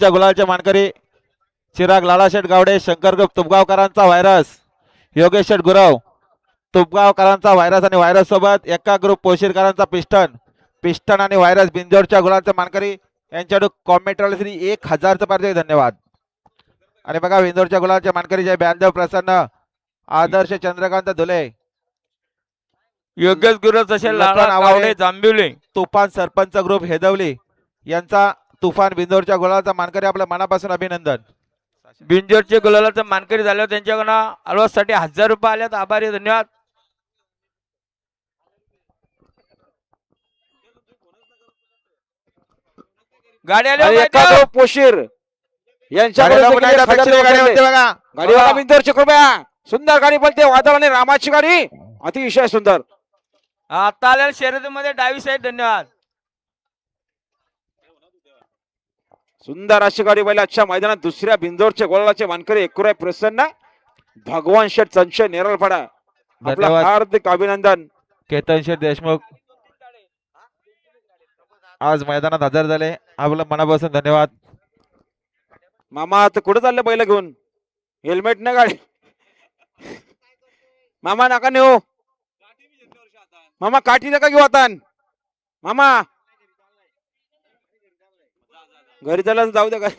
गुलालचे मानकरी Chirag लालाशेठ Gawade, Shankar group तुपगावकरांचा virus, Yogesh शेठ Gurav तुपगावकरांचा virus आणि virus सोबत एका ग्रुप पोशीरकरांचा पिस्टन, पिस्टन आणि व्हायरस बिंजोडच्या गुलालचे मानकरी यांच्याकडून कॉमेंट्रीला श्री 1000 पारितोषिक. धन्यवाद. आणि बघा बिंजोडच्या गुलालचे मानकरी जय ब्यानदेव प्रसन्न, आदर्श चंद्रकांत धुले, योगेश गुरु तसे लावडे जांभिवली, तुफान सरपंच ग्रुप हेदवली यांचा तुफान बिंदोरच्या गुलालाचा मानकरी आपल्या मनापासून अभिनंदन. बिंजोरचे गुलालाचं मानकरी झाल्यावर त्यांच्याकडनं अलवासाठी 1000 रुपये आल्यात. आभारी, धन्यवाद. गाडी आली पोशीर यांच्या बिंदोरची कृपया सुंदर गाडी बोलते वादळ आणि रामाची गाडी अतिशय सुंदर. आता आलेल्या शर्यतीमध्ये डावी साईड. धन्यवाद. सुंदर अशी गाडी बैल आजच्या मैदानात दुसऱ्या बिंदोरचे गोलाचे मानकरी एकूराय प्रसन्न भगवान शेठ संशय नेरळपाडा, आपलं हार्दिक अभिनंदन. केतन शेठ देशमुख आज मैदानात हजर झाले, आपलं मनापासून धन्यवाद. मामा आता कुठे चालले बैल घेऊन? हेल्मेट न गाडी मामा नका नेऊ. मामा काठी नका घेऊ आता. मामा घरी चालला जाऊ दे काय.